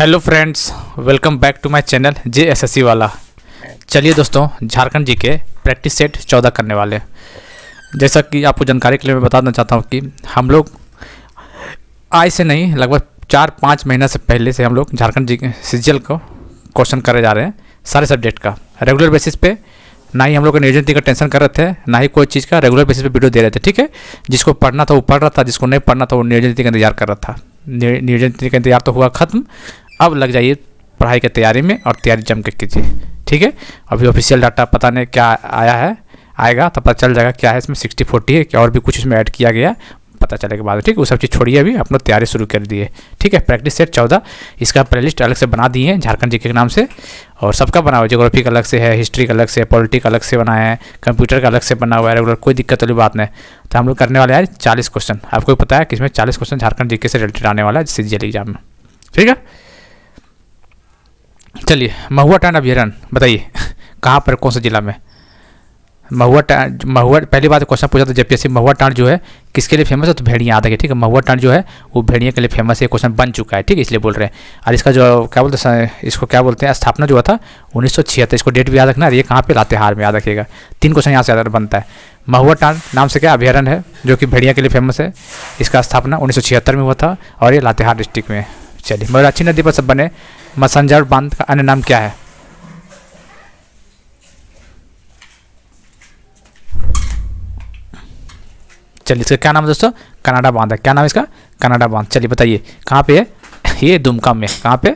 Hello friends, welcome back to my channel JSSC वाला। चलिए दोस्तों, झारखंड जी के प्रैक्टिस सेट 14 करने वाले। जैसा कि आपको जानकारी के लिए मैं बताना चाहता हूँ कि हम लोग आज से नहीं, लगभग 4-5 महीना से पहले से हम लोग झारखंड जी के CGL को क्वेश्चन करे जा रहे हैं सारे सब्जेक्ट का रेगुलर बेसिस पे। ना ही हम लोग नियोजन नीति का टेंशन कर रहे थे, ना ही कोई चीज़ का रेगुलर बेसिस पे वीडियो दे रहे थे। ठीक है, जिसको पढ़ना था वो पढ़ रहा था, जिसको नहीं पढ़ना था वो नियोजन नीति का इंतजार कर रहा था। नियोजन नीति का इंतजार तो हुआ ख़त्म, अब लग जाइए पढ़ाई की तैयारी में और तैयारी जम के कीजिए। ठीक है, अभी ऑफिशियल डाटा पता नहीं क्या आया है, आएगा तो पता चल जाएगा क्या है इसमें। 60-40 है क्या और भी कुछ इसमें ऐड किया गया, पता चलेगा बाद में। ठीक है, वो सब चीज़ छोड़िए, अभी अपना तैयारी शुरू कर दिए। ठीक है, प्रैक्टिस सेट 14 इसका प्लेलिस्ट अलग से बना दिए हैं झारखंड जीके के नाम से, और सबका बना हुआ है। ज्योग्राफी का अलग से है, हिस्ट्री का अलग से, पॉलिटी का अलग से बनाया है, कंप्यूटर का अलग से बना हुआ है रेगुलर, कोई दिक्कत वाली बात नहीं। तो हम लोग करने वाले हैं 40 क्वेश्चन। आपको पता है कि इसमें 40 क्वेश्चन झारखंड जीके से रिलेटेड आने वाला है CGL एग्जाम में। ठीक है, चलिए महुआ टांड अभयारण्य बताइए कहाँ पर, कौन से जिला में? महुआ, पहली बात क्वेश्चन पूछा था JPSC, महुआ टांड जो है किसके लिए फेमस है? तो भेड़िया याद है। ठीक है, महुआ टांड जो है वो भेड़िया के लिए फेमस है। क्वेश्चन बन चुका है, ठीक है, इसलिए बोल रहे हैं। और इसका जो क्या बोलते हैं, इसको क्या बोलते हैं, स्थापना जो हुआ था 1976। इसको डेट भी याद रखना है। ये कहाँ पे? लातेहार में, याद रखिएगा। 3 क्वेश्चन यहाँ से याद बनता है। महुआ टांड नाम से क्या अभयारण्य है जो कि भेड़िया के लिए फेमस है। इसका स्थापना 1976 में हुआ था और ये लातेहार डिस्ट्रिक्ट में है। चलिए, मयूराक्षी नदी पर सब बने मसंजर बांध का अन्य नाम क्या है? चलिए, इसका क्या नाम है दोस्तों? कनाडा बांध है। क्या नाम है इसका? कनाडा बांध। चलिए बताइए कहाँ पे है? ये दुमका में। कहाँ पे?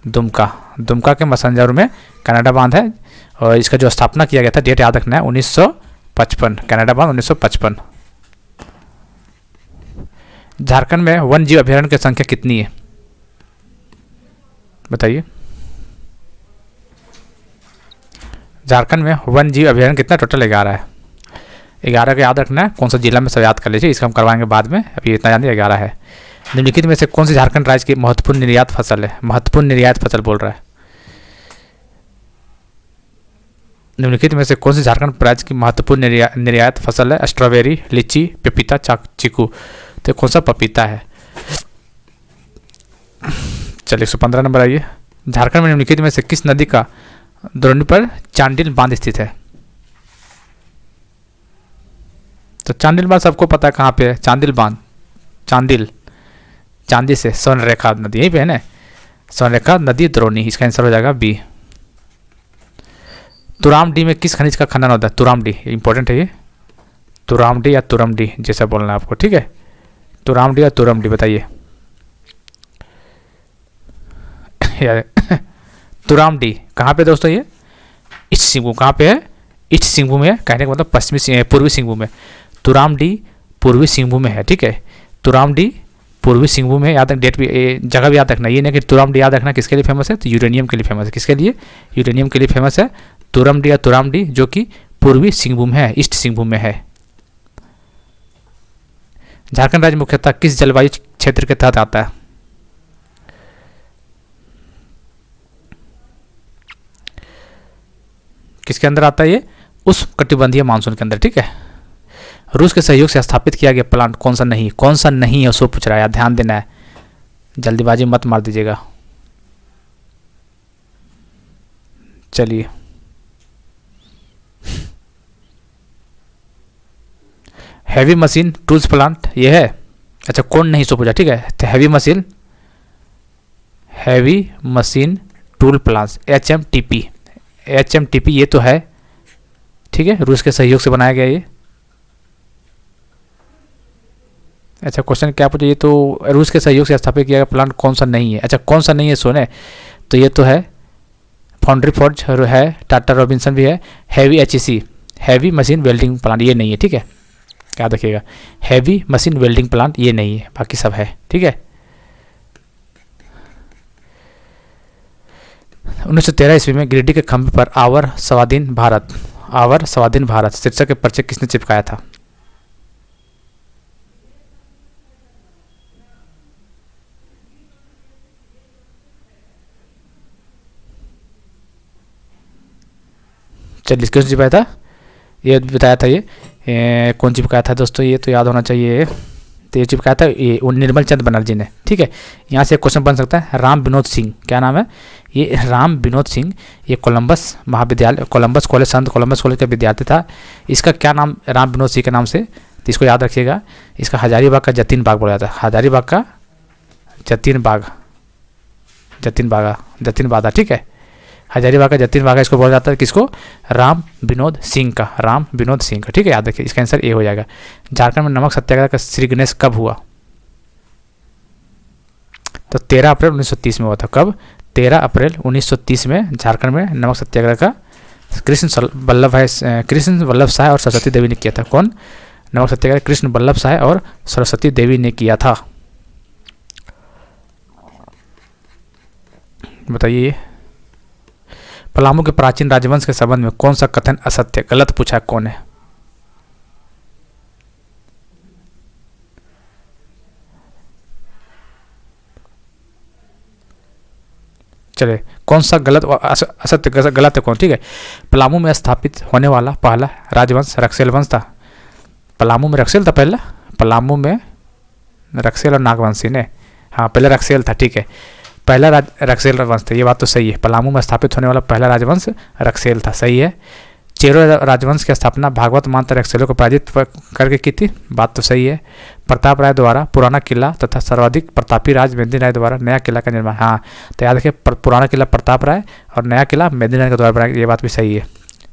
दुमका के मसंजर में कनाडा बांध है। और इसका जो स्थापना किया गया था, डेट याद रखना है, 1955। कनाडा बांध 1955। झारखंड में वन जीव अभयारण्य की संख्या कितनी है बताइए? झारखंड में वन जीव अभयारण्य कितना टोटल? 11 है। 11 का याद रखना है। कौन सा जिला में सब याद कर लीजिए, इसका हम करवाएंगे बाद में, अभी इतना याद नहीं। 11 है। निम्नलिखित में से कौन सी झारखंड राज्य की महत्वपूर्ण निर्यात फसल है? महत्वपूर्ण निर्यात फसल बोल रहा है। निम्नलिखित में से कौन सी झारखंड राज्य की महत्वपूर्ण निर्यात फसल है? स्ट्रॉबेरी, लीची, पपीता, चीकू। तो कौन सा? पपीता है। चलिए 115 नंबर आइए। झारखंड में निम्नलिखित में से किस नदी का द्रोणी पर चांडिल बांध स्थित है? तो चांडिल बांध सबको पता है कहाँ पे है। चांदिल बांध, चांदी से स्वर्णरेखा नदी यहीं पे है ना। स्वर्णरेखा नदी द्रोणी, इसका आंसर हो जाएगा B। तुराम-डी में किस खनिज का खनन होता है? तुराम-डी इंपॉर्टेंट है ये। तुराम-डी या तुरम-डी जैसा बोलना है आपको। ठीक है, तुराम-डी या तुरम-डी बताइए। तुराम-डी कहाँ पे दोस्तों? ये ईस्ट सिंहभूम। कहाँ पे है? ईस्ट सिंहभूम है। कहने का मतलब पूर्वी सिंहभूम है। तुराम-डी पूर्वी सिंहभूम में है। ठीक है, तुराम-डी पूर्वी सिंहभूम में। याद रख, डेट भी, जगह भी याद रखना। ये नहीं कि तुराम-डी याद रखना किसके लिए फेमस है, तो यूरेनियम के लिए फेमस है। किसके लिए? यूरेनियम के लिए फेमस है तुरम-डी या तुराम-डी, जो कि पूर्वी सिंहभूम है, ईस्ट सिंहभूम में है। झारखंड राज्य मुख्यतः किस जलवायु क्षेत्र के तहत आता है? किसके अंदर आता है ये? उष्णकटिबंधीय मानसून के अंदर। ठीक है, रूस के सहयोग से स्थापित किया गया प्लांट कौन सा नहीं? कौन सा नहीं है उसको पूछ रहा है, ध्यान देना है, जल्दीबाजी मत मार दीजिएगा। चलिए, हैवी मशीन टूल्स प्लांट ये है। अच्छा, कौन नहीं सो पूछा। ठीक है, तो heavy machine tool plants HMTP ये तो है। ठीक है, रूस के सहयोग से बनाया गया ये। अच्छा, क्वेश्चन क्या पूछा? ये तो रूस के सहयोग से स्थापित किया गया प्लांट कौन सा नहीं है? अच्छा, कौन सा नहीं है सोने? तो ये तो है फाउंड्री फोर्ज है, टाटा रॉबिन्सन भी है। Heavy HEC heavy machine welding plant ये नहीं है। ठीक है, याद रखिएगा, हैवी मशीन वेल्डिंग प्लांट ये नहीं है, बाकी सब है। ठीक है, 1913 ईस्वी में गिरिडीह के खंभे पर आवर स्वाधीन भारत शीर्षक के पर्चे किसने चिपकाया था? चलिए, किसने चिपकाया था? ये बताया था। ये कौन चिपकाया था दोस्तों? ये तो याद होना चाहिए। तो ये चिपकाया था ये निर्मल चंद बनर्जी ने। ठीक है, यहाँ से एक क्वेश्चन बन सकता है, राम विनोद सिंह, क्या नाम है ये, राम विनोद सिंह, ये कोलंबस महाविद्यालय, कोलंबस कॉलेज, संत कोलंबस कॉलेज का विद्यार्थी था। इसका क्या नाम राम विनोद सिंह के नाम से, तो इसको याद रखिएगा, इसका हजारीबाग का जतीन बाग बोला जाता है, हजारीबाग का जतीन बाग, जतीन बागा। ठीक है, हजारीबाग का जतीन बागा इसको बोला जाता है, किसको, राम विनोद सिंह का, राम विनोद सिंह का। ठीक है, याद रखिए, इसका आंसर ए हो जाएगा। झारखंड में नमक सत्याग्रह का श्री गणेश कब हुआ, तो 13 अप्रैल 1930 में हुआ था। कब, 13 अप्रैल 1930 में झारखंड में नमक सत्याग्रह का कृष्ण वल्लभ शाह और सरस्वती देवी ने किया था। कौन, नमक सत्याग्रह कृष्ण वल्लभ शाह और सरस्वती देवी ने किया था। बताइए, पलामू के प्राचीन राजवंश के संबंध में कौन सा कथन असत्य, गलत पूछा कौन है, चले कौन सा गलत असत्य गलत है कौन। ठीक है, पलामू में स्थापित होने वाला पहला राजवंश रक्सेल वंश था। पलामू में रक्सेल था पहला, पलामू में रक्सेल और नागवंशी ने, हाँ पहले रक्सेल था। ठीक है, पहला रक्सेल वंश था, ये बात तो सही है। पलामू में स्थापित होने वाला पहला राजवंश रक्सेल था, सही है। चेरो राजवंश की स्थापना भागवत मानता रक्सेलों को पराजित करके की थी, बात तो सही है। प्रताप राय द्वारा पुराना किला तथा सर्वाधिक प्रतापी राज मेदिनी राय द्वारा नया किला का निर्माण, हाँ तो याद रखिए, पुराना किला प्रताप राय और नया किला मेदिनी राय के द्वारा बनाया, ये बात भी सही है।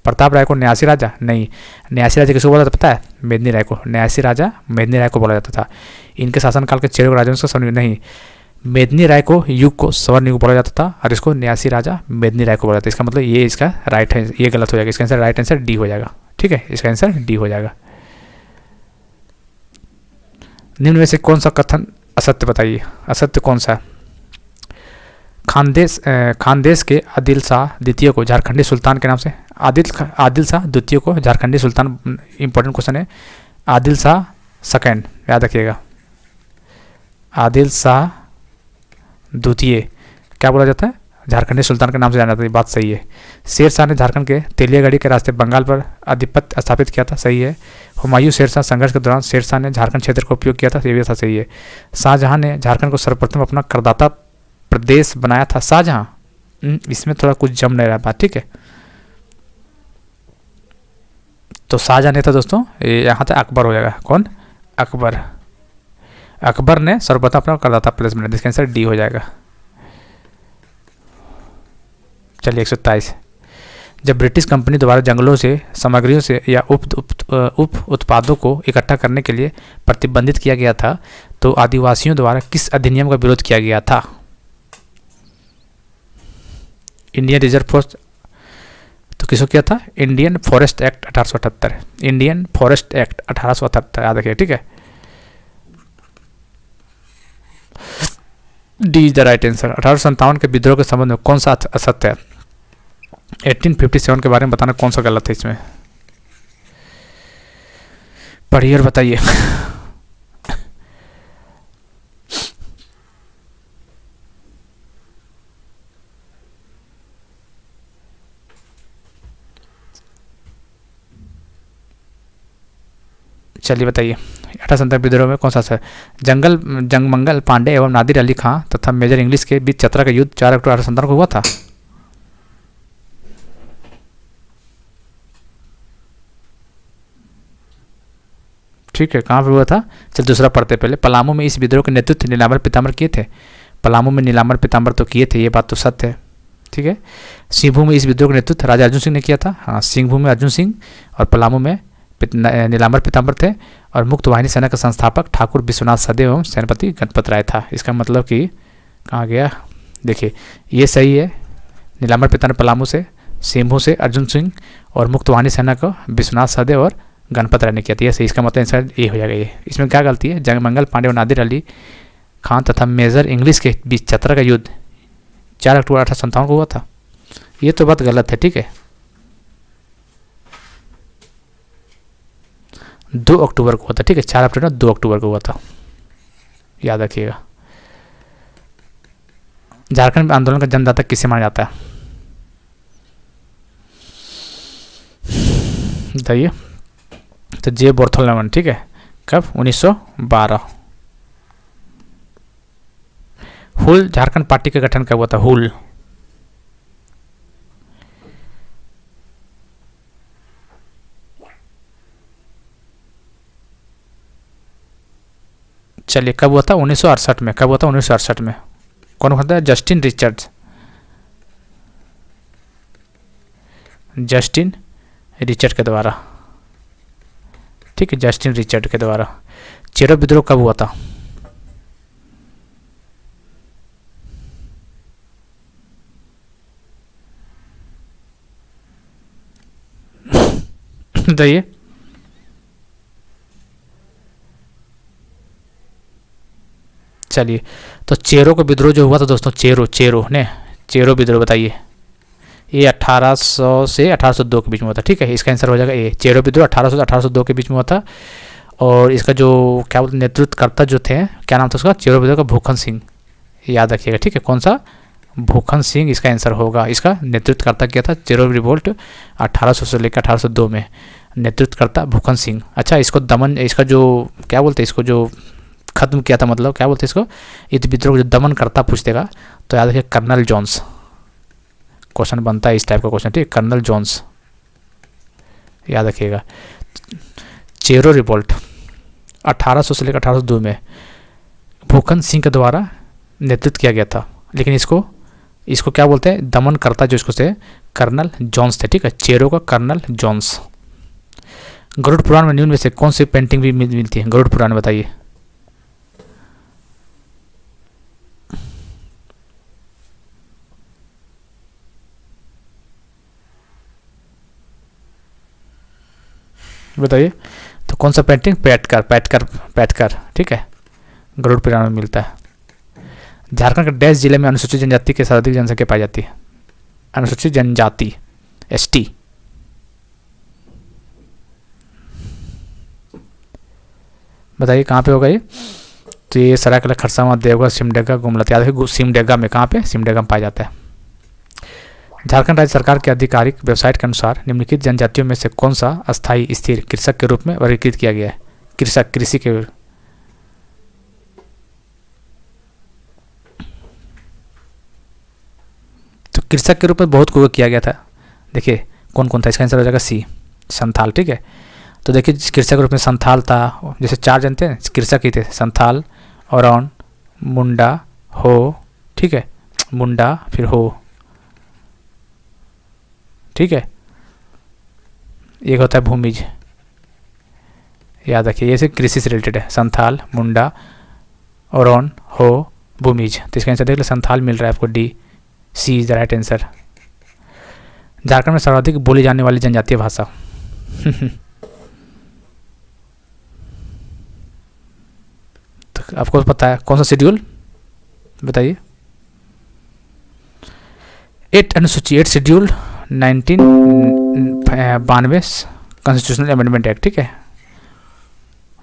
प्रताप राय को न्यासी राजा, नहीं, न्यासी राजा किसको बोला जाता पता है, मेदिनी राय को, न्यासी राजा मेदिनी राय को बोला जाता था। इनके शासनकाल के चेरो राजवंश का स्वर्ण, नहीं, मेदिनी राय को युग को स्वर्ण युग बोला जाता था और इसको न्यासी राजा मेदिनी राय को बोला जाता है। इसका मतलब ये इसका राइट है, ये गलत हो जाएगा, इसका आंसर राइट आंसर डी हो जाएगा। ठीक है, इसका आंसर डी हो जाएगा। निम्न में से कौन सा कथन असत्य, बताइए असत्य कौन सा है। खानदेश के आदिल शाह द्वितीय को झारखंडी सुल्तान के नाम से, आदिल शाह द्वितीय को झारखंडी सुल्तान, इंपॉर्टेंट क्वेश्चन है, आदिल शाह सेकंड, याद रखिएगा, आदिल शाह द्वितीय क्या बोला जाता है, झारखंडी सुल्तान के नाम से जाना जाता है, बात सही है। शेर शाह ने झारखंड के तेलियागढ़ी के रास्ते बंगाल पर आधिपत्य स्थापित किया था, सही है। हुमायूं शेरशाह संघर्ष के दौरान शेरशाह ने झारखंड क्षेत्र का उपयोग किया था, ये भी था, सही है। शाहजहां ने झारखंड को सर्वप्रथम अपना करदाता प्रदेश बनाया था, शाहजहां, इसमें थोड़ा कुछ जम नहीं रहा बात। ठीक है, तो शाहजहां ने था दोस्तों, यहाँ तक अकबर हो जाएगा, कौन, अकबर, अकबर ने सर्वप्रथम अपना करदाता प्रदेश बनाया, जिसका आंसर डी हो जाएगा। चलिए 127, जब ब्रिटिश कंपनी द्वारा जंगलों से सामग्रियों से या उप उत्पादों को इकट्ठा करने के लिए प्रतिबंधित किया गया था, तो आदिवासियों द्वारा किस अधिनियम का विरोध किया गया था। इंडियन रिजर्व फोर्स, तो किसको किया था, Indian forest act 1878, Indian forest act 1878, याद रखिए। ठीक है, D is the right answer. 1857 के विद्रोह के संबंध में कौन सा असत्य है। 1857 के बारे में बताना कौन सा गलत है, इसमें पढ़िए और बताइए। चलिए बताइए, 1857 विद्रोह में कौन सा है। जंगमंगल पांडे एवं नादिर अली खां तथा मेजर इंग्लिश के बीच चतरा का युद्ध 4 अक्टूबर 1857 को हुआ था। ठीक है, कहाँ पे हुआ था, चल दूसरा पढ़ते पहले। पलामू में इस विद्रोह के नेतृत्व नीलाम्बर पीताम्बर किए थे, पलामू में नीलाम्बर पीताम्बर तो किए थे, ये बात तो सत्य है। ठीक है, सिंहभूम में इस विद्रोह का नेतृत्व राजा अर्जुन सिंह ने किया था, हाँ सिंहभूम में अर्जुन सिंह और पलामू में नीलाम्बर पीताम्बर थे, और मुक्त वाहिनी सेना का संस्थापक ठाकुर विश्वनाथ सदेव एवं सेनापति गणपत राय था। इसका मतलब कि कहाँ गया, देखिए ये सही है, नीलाम्बर पीताम्बर पलामू से, सिंहभूम से अर्जुन सिंह और मुक्त वाहिनी सेना को विश्वनाथ सदेव और गणपत राय ने किया था, ये सही। इसका मतलब आंसर ये हो जाएगा। ये इसमें क्या गलती है, जंगमंगल पांडे और नादिर अली खान तथा मेजर इंग्लिश के बीच चतरा का युद्ध 4 अक्टूबर 1857 को हुआ था, ये तो बात गलत है। ठीक है, 2 अक्टूबर को हुआ था। ठीक है, 4 अक्टूबर 2 अक्टूबर को हुआ था, याद रखिएगा। झारखंड में आंदोलन का जन्मदाता किसे माना जाता है, बताइए। तो जे बोर्थोलमन, ठीक है, कब, 1912, हुल झारखंड पार्टी का गठन कब हुआ था? हुल। चलिए कब हुआ था? 1968 में। कब हुआ था? 1968 में। कौन हुआ था? Justin Richards. जस्टिन रिचर्ड के द्वारा, ठीक है, जस्टिन रिचर्ड के द्वारा। चेरो विद्रोह कब हुआ था? बताइए। चलिए तो चेरो का विद्रोह जो हुआ था दोस्तों, चेरो ने चेरो विद्रोह बताइए। ये 1800 से 1802 के बीच में हुआ था, ठीक है, इसका आंसर हो जाएगा ए। चेरो विद्रोह 1800 से 1802 के बीच में हुआ था। और इसका जो क्या बोलते नेतृत्वकर्ता जो थे, क्या नाम था उसका? चेरो विद्रोह का भूखन सिंह, याद रखिएगा, ठीक है। कौन सा? भूखन सिंह इसका आंसर होगा। इसका नेतृत्वकर्ता किया था चेरो रिवोल्ट 1800 से लेकर 1802 में, नेतृत्वकर्ता भूखन सिंह। अच्छा, इसको दमन, इसका जो क्या बोलते हैं, इसको जो खत्म किया था, मतलब क्या बोलते हैं इसको, इस विद्रोह को जो दमन करता पूछतेगा तो याद रखिए कर्नल जॉन्स। क्वेश्चन बनता है इस टाइप का क्वेश्चन, ठीक है, कर्नल जॉन्स, याद रखिएगा। चेरो रिवोल्ट 1800 से लेकर 1802 में भूखन सिंह के द्वारा नेतृत्व किया गया था, लेकिन इसको क्या बोलते हैं? दमन करता जो इसको से कर्नल जॉन्स थे, ठीक है, चेरो का कर्नल जॉन्स। गरुड़ पुराण में निम्न में से कौन सी पेंटिंग भी मिलती है? गरुड़ पुराण में बताइए। बताइए तो कौन सा पेंटिंग? पैटकर, ठीक है, गरुड़ पुराण में मिलता है। झारखंड के डैश जिले में अनुसूचित जनजाति के सर्वाधिक जनसंख्या पाई जाती है? अनुसूचित जनजाति, एसटी। बताइए कहाँ पे होगा ये? तो ये सरायकला, खरसावां, देवघर, सिमडेगा, गुमला। याद है सिमडेगा में, कहाँ पे? सिमडेगा में पाया जाता है। झारखंड राज्य सरकार के आधिकारिक वेबसाइट के अनुसार निम्नलिखित जनजातियों में से कौन सा अस्थायी स्थिर कृषक के रूप में वर्गीकृत किया गया है? कृषक, कृषि के, तो कृषक के रूप में बहुत को किया गया था। देखिए कौन कौन था, इसका आंसर हो जाएगा सी, संथाल, ठीक है। तो देखिए कृषक के रूप में संथाल था, जैसे 4 जनते हैं कृषक ही थे, संथाल, औरौन, मुंडा, हो, ठीक है, मुंडा फिर हो, ठीक है। एक होता है भूमिज, याद रखिए, ये से कृषि से रिलेटेड है। संथाल, मुंडा, औरौन, हो, भूमिज। तो इसका आंसर देख लो, संथाल मिल रहा है आपको, D, C is the right answer. Jharkhand में सर्वाधिक बोली जाने वाली जनजातीय भाषा तो आपको पता है कौन सा शेड्यूल? बताइए। 8 अनुसूची, 8 शेड्यूल 1992 कॉन्स्टिट्यूशनल अमेंडमेंट एक्ट, ठीक है,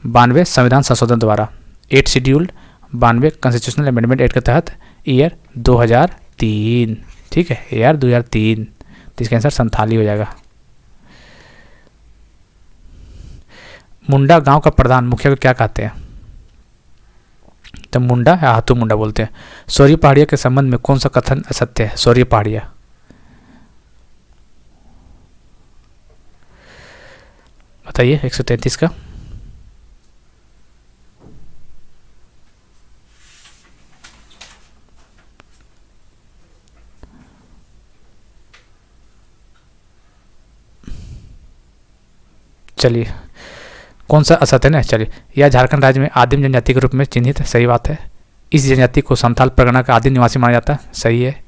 92 संविधान संशोधन द्वारा। 8 शेड्यूल 92 कॉन्स्टिट्यूशनल अमेंडमेंट एक्ट के तहत ईयर 2003, ठीक है, ईयर 2003। तो इसका आंसर संथाली हो जाएगा। मुंडा गांव का प्रधान मुखिया को क्या कहते हैं? तो मुंडा या हाथू मुंडा बोलते हैं। सौर्य पहाड़िया के संबंध में कौन सा कथन असत्य है? सौर्य पहाड़िया, बताइए 133 का। चलिए कौन सा असत्य है ना? चलिए, यह झारखंड राज्य में आदिम जनजाति के रूप में चिन्हित है, सही बात है। इस जनजाति को संथाल परगना का आदिम निवासी माना जाता है, सही है।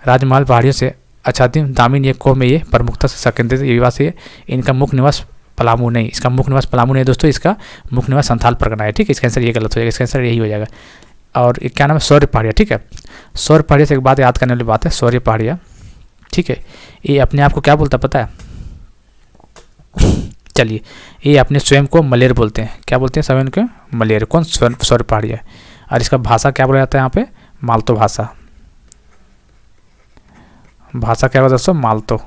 राजमहल पहाड़ियों से आच्छादित दामिन ये कौम में ये प्रमुखता से संकेंद्रित निवासी है। इनका मुख्य निवास पलामू नहीं, इसका मुख्य निवास पलामू नहीं दोस्तों, इसका मुख्य निवास संथाल परगना है, ठीक है। इसका आंसर ये गलत हो जाएगा, इसका आंसर यही हो जाएगा। और क्या नाम है? सौर्य पहाड़िया, ठीक है। सौर्य पहाड़िया से एक बात याद करने वाली बात है, सौर्य पहाड़िया, ठीक है, ये अपने आप को क्या बोलता है पता है? चलिए, ये अपने स्वयं को मलेर बोलते हैं। क्या बोलते हैं स्वयं को? मलेर। कौन? सौर्य पहाड़िया। और इसका भाषा क्या बोला जाता है यहाँ पे? मालतो भाषा। भाषा क्या होगा दोस्तों? मालतो,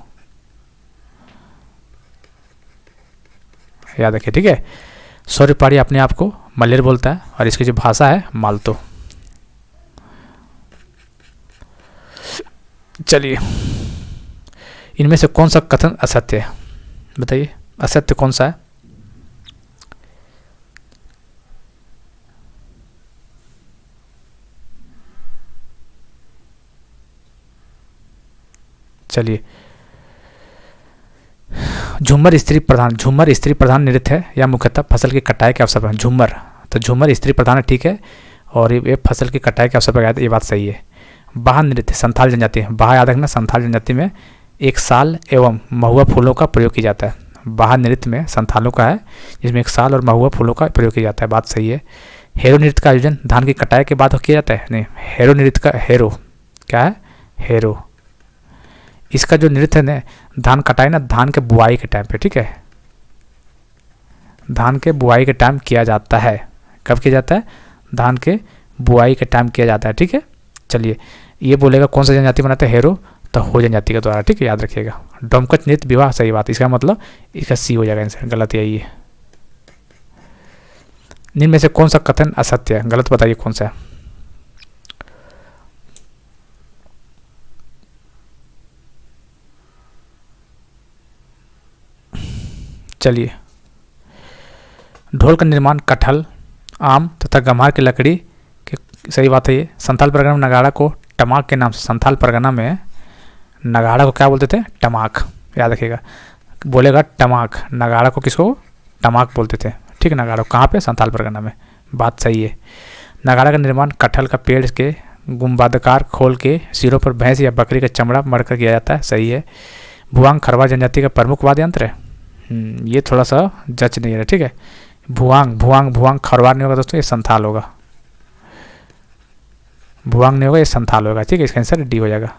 याद रखिए, ठीक है। सौर्य पहाड़िया अपने आप को मलेर बोलता है और इसकी जो भाषा है मालतो। चलिए, इनमें से कौन सा कथन असत्य है, बताइए असत्य कौन सा है। चलिए, झूमर स्त्री प्रधान नृत्य है या मुख्यतः फसल की कटाई के अवसर पर। झूमर, तो झूमर स्त्री प्रधान है, ठीक है, और ये फसल की कटाई के अवसर पर गाया था, ये बात सही है। बाह नृत्य संथाल जनजाति है, बाह याद रखना, संथाल जनजाति में एक साल एवं महुआ फूलों का प्रयोग किया जाता है। बाह नृत्य में संथालों का है, जिसमें एक साल और महुआ फूलों का प्रयोग किया जाता है, बात सही है। हेरो नृत्य का आयोजन धान की कटाई के बाद किया जाता है, नहीं, हेरो नृत्य का, हेरो क्या है, हेरो, इसका जो नृत्य है ना, धान कटाई ना धान के बुआई के टाइम पे, ठीक है, धान के बुआई के टाइम किया जाता है। कब किया जाता है, धान के बुआई के टाइम किया जाता है, ठीक है। चलिए, ये बोलेगा कौन सा जनजाति बनाते हैं, हेरो, तो हो जनजाति के द्वारा, ठीक है, याद रखिएगा। डोमकच नृत्य विवाह, सही बात, इसका मतलब इसका सी हो जाएगा आंसर, गलत यही है। निम्न में से कौन सा कथन असत्य है, गलत बताइए कौन सा है। चलिए, ढोल का निर्माण कटहल, आम तथा गम्हार की लकड़ी के, सही बात है ये। संथाल परगना में नगाड़ा को टमाक के नाम से, संथाल परगना में नगाड़ा को क्या बोलते थे, टमाक, याद रखिएगा, बोलेगा टमाक, नगाड़ा को किसको टमाक बोलते थे, ठीक है। नगाड़ा कहाँ पे, संथाल परगना में, बात सही है। नगाड़ा का निर्माण कटहल का पेड़ के गुंबदाकार खोल के सिरों पर भैंस या बकरी का चमड़ा मढ़कर किया जाता है, सही है। भुआंग खरवा जनजाति का प्रमुख वाद्य यंत्र है, ये थोड़ा सा जच नहीं है, ठीक है। भुआंग खरवार नहीं होगा दोस्तों, ये संथाल होगा, भुआंग नहीं होगा, ये संथाल होगा, ठीक है, इसका आंसर डी हो जाएगा।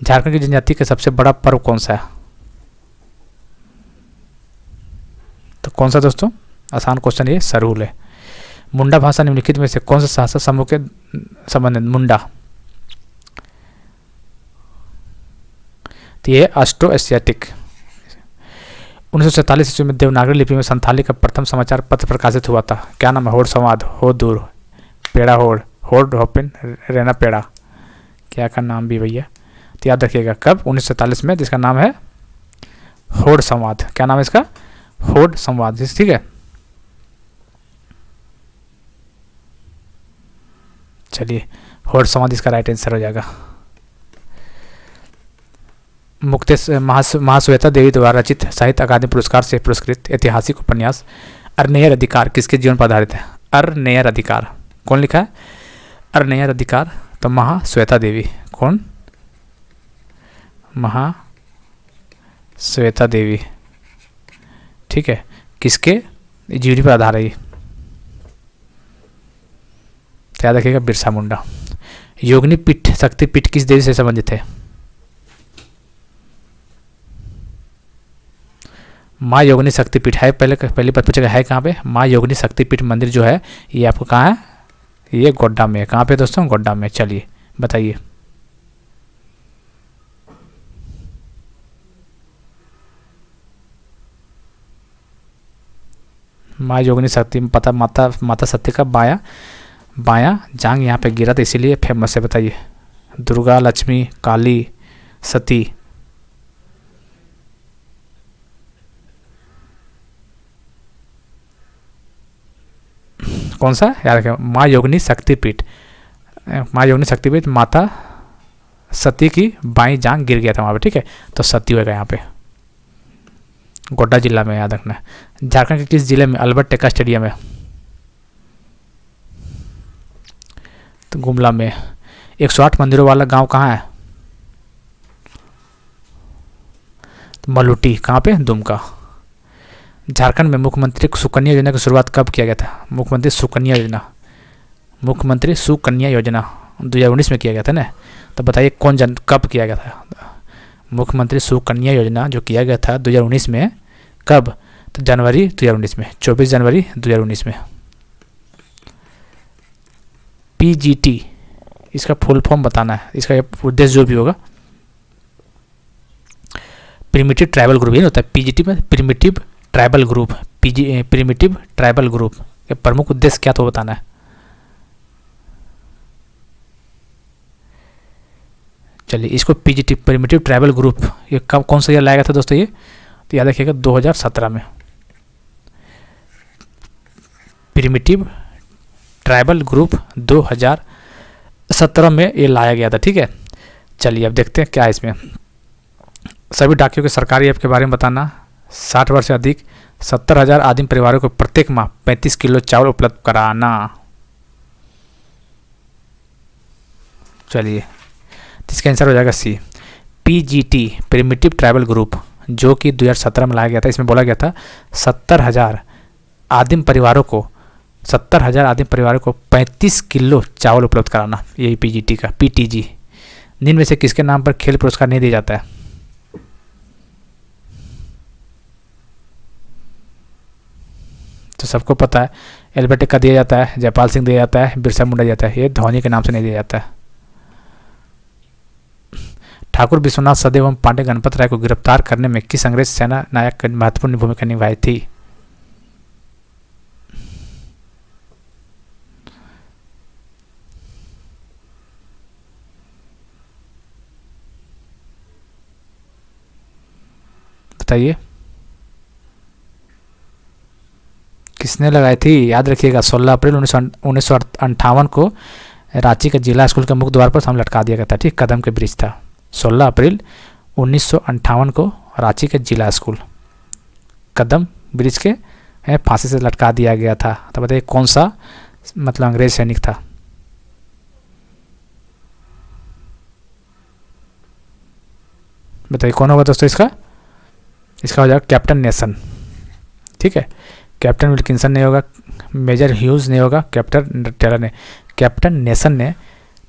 झारखंड की जनजाति का सबसे बड़ा पर्व कौन सा है, तो कौन सा दोस्तों, आसान क्वेश्चन, ये सरहुल है। मुंडा भाषा निम्नलिखित में से कौन सा शासक समूह के संबंधित, मुंडा, तो ये ऑस्ट्रो एशियाटिक। 1947 ईस्वी में देवनागरी लिपि में संथाली का प्रथम समाचार पत्र प्रकाशित हुआ था, क्या नाम है, होड़ संवाद, हो दूर, पेड़ा होड़, होड़ होपिन रेना पेड़ा, क्या का नाम भी भैया, तो याद रखिएगा कब, 1947 में, जिसका नाम है होड़ संवाद, क्या नाम है इसका, होड़ संवाद, ठीक है। चलिए, होड़ संवाद इसका राइट आंसर हो जाएगा। महाश्वेता देवी द्वारा रचित साहित्य अकादमी पुरस्कार से पुरस्कृत ऐतिहासिक उपन्यास अरनेयर अधिकार किसके जीवन पर आधारित है, अरनेयर अधिकार, कौन लिखा है, अरनेयर अधिकार, तो महाश्वेता देवी, कौन, महाश्वेता देवी, ठीक है, किसके जीवनी पर आधार है, याद रखिएगा बिरसा मुंडा। योगिनी पीठ शक्तिपीठ किस देवी से संबंधित है, माँ योगिनी शक्तिपीठ है, पहली बात पूछेगा है कहाँ पे, माँ योगिनी शक्तिपीठ मंदिर जो है ये आपको कहाँ है, ये गोड्डा में है, कहाँ पे दोस्तों, गोड्डा में। चलिए बताइए, माँ योगिनी शक्ति पता, माता सत्य का बायां जांग यहाँ पे गिरा था, इसीलिए फेमस है, बताइए। दुर्गा, लक्ष्मी, काली, सती, कौन सा, याद रखें, माँ योगिनी शक्तिपीठ, माँ योगिनी शक्तिपीठ, माता सती की बाईं जांग गिर गया था वहाँ पे, ठीक है, तो सती होगा यहाँ पे, गोड्डा जिला में, याद रखना है। झारखंड के किस जिले में अल्बर्ट टेक्का स्टेडियम है, तो गुमला में। 108 मंदिरों वाला गांव कहाँ है, तो मलुटी, कहाँ पे, दुमका। झारखंड में मुख्यमंत्री सुकन्या योजना की शुरुआत कब किया गया था, मुख्यमंत्री सुकन्या योजना 2019 में किया गया था ना, तो बताइए कब किया गया था, मुख्यमंत्री सुकन्या योजना जो किया गया था 2019 में, कब, तो जनवरी 2019 में, 24 जनवरी 2019 में। पीजीटी, इसका फुल फॉर्म बताना है, इसका उद्देश्य जो भी होगा, प्रिमिटिव ट्राइबल ग्रुप, ये होता है पीजीटी में, primitive tribal group, primitive tribal group के प्रमुख उद्देश्य क्या तो बताना है। चलिए इसको पीजीटी प्रिमिटिव ट्राइबल ग्रुप, ये कब कौन सा ईयर लाया गया था दोस्तों? ये तो याद रखिएगा 2017 में प्रिमिटिव ट्राइबल ग्रुप 2017 में ये लाया गया था। ठीक है, चलिए अब देखते हैं क्या है इसमें। सभी डाकियों के सरकारी ऐप के बारे में बताना, 60 वर्ष से अधिक 70,000 आदिम परिवारों को प्रत्येक माह 35 किलो चावल उपलब्ध कराना। चलिए इसका आंसर हो जाएगा सी, पीजीटी प्रिमिटिव ट्राइबल ग्रुप, जो कि 2017 में लाया गया था। इसमें बोला गया था 70,000 आदिम परिवारों को 35 किलो चावल उपलब्ध कराना, यही पीजीटी का पीटीजी। निम्न में से किसके नाम पर खेल पुरस्कार नहीं दिया जाता है? तो सबको पता है, एल्बर्ट का दिया जाता है, जयपाल सिंह दिया जाता है, बिरसा मुंडा दिया जाता है, ये धोनी के नाम से नहीं दिया जाता है। ठाकुर विश्वनाथ सदैव एवं पांडे गणपत राय को गिरफ्तार करने में किस अंग्रेज सेना नायक ने महत्वपूर्ण भूमिका निभाई थी? बताइए किसने लगाई थी? याद रखिएगा 16 अप्रैल 1958 को रांची के जिला स्कूल के मुख्य द्वार पर सामने लटका दिया गया था। ठीक, कदम के ब्रिज था। 16 अप्रैल 1958 को रांची के जिला स्कूल कदम ब्रिज के फांसी से लटका दिया गया था। तो बताइए कौन सा मतलब अंग्रेज सैनिक था? बताइए कौन होगा दोस्तों इसका? इसका हो जाएगा कैप्टन नेसन। ठीक है, कैप्टन विल्किंसन नहीं होगा, मेजर ह्यूज नहीं होगा, कैप्टन टेलर ने। कैप्टन नेसन ने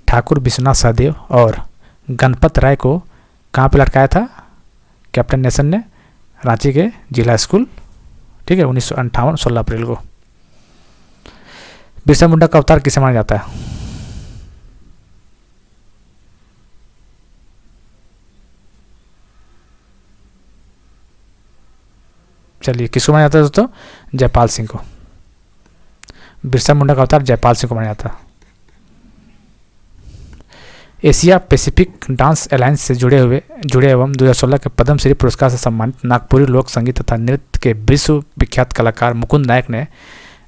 ठाकुर विश्वनाथ सदैव और गणपत राय को कहाँ पे लटकाया था? कैप्टन नेसन ने रांची के जिला स्कूल। ठीक है, 1958 16 अप्रैल को। बिरसा मुंडा का अवतार किसे माना जाता है? चलिए किसको माना जाता है दोस्तों? जयपाल सिंह को। बिरसा मुंडा का अवतार जयपाल सिंह को माना जाता है। एशिया पैसिफिक डांस अलायंस से जुड़े एवं 2016 के पद्मश्री पुरस्कार से सम्मानित नागपुरी लोक संगीत तथा नृत्य के विश्व विख्यात कलाकार मुकुंद नायक ने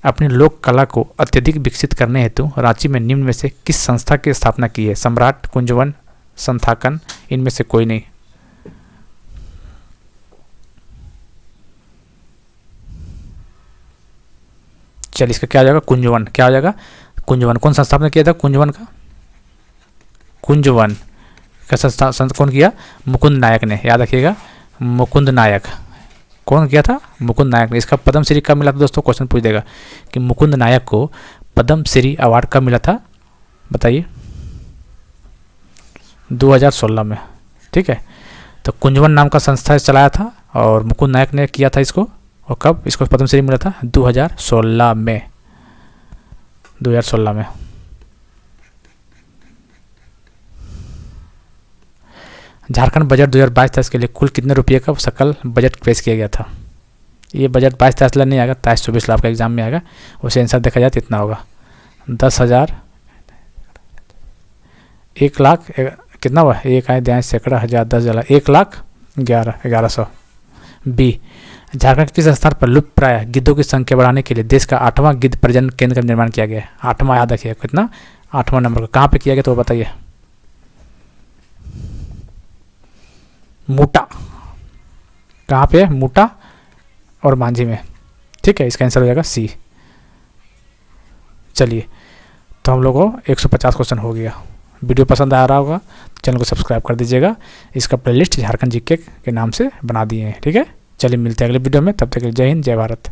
अपनी लोक कला को अत्यधिक विकसित करने हेतु रांची में निम्न में से किस संस्था की स्थापना की है? सम्राट, कुंजवन, संथाकन, इनमें से कोई नहीं। चलिए इसका क्या हो जाएगा? कुंजवन। क्या हो जाएगा? कुंजवन। कौन सा स्थापना किया था कुंजवन का? कुंजवन का संस्था कौन किया? मुकुंद नायक ने। याद रखिएगा, मुकुंद नायक। कौन किया था? मुकुंद नायक ने। इसका पद्मश्री कब मिला था दोस्तों? क्वेश्चन पूछ देगा कि मुकुंद नायक को पद्मश्री अवार्ड कब मिला था? बताइए। 2016 में। ठीक है, तो कुंजवन नाम का संस्था चलाया था और मुकुंद नायक ने किया था इसको। और कब इसको पद्मश्री मिला था? 2016 में। 2016 में। झारखंड बजट 2022-23 के लिए कुल कितने रुपये का सकल बजट पेश किया गया था? ये बजट 22-23 नहीं आएगा, 23-24 लाख का एग्जाम में आएगा। उसे आंसर देखा जाए तो इतना होगा 10,000, 1 लाख कितना हुआ? 1 आए ध्यान सैकड़ा हज़ार 10,000 1,11,1100। बी, झारखंड के किस स्थान पर लुप्त प्राय गिद्धों की संख्या बढ़ाने के लिए देश का 8वां गिद्ध प्रजनन केंद्र का निर्माण किया गया है? 8वां याद रखिए कितना? 8वां नंबर का। कहाँ पे किया गया तो बताइए। मूटा। कहाँ पे? मूटा और मांझी में। ठीक है, इसका आंसर हो जाएगा सी। चलिए तो हम लोगों को 150 क्वेश्चन हो गया। वीडियो पसंद आ रहा होगा चैनल को सब्सक्राइब कर दीजिएगा। इसका प्लेलिस्ट झारखंड जीके के नाम से बना दिए हैं। ठीक है, चलिए मिलते हैं अगले वीडियो में। तब तक के लिए जय हिंद, जय भारत।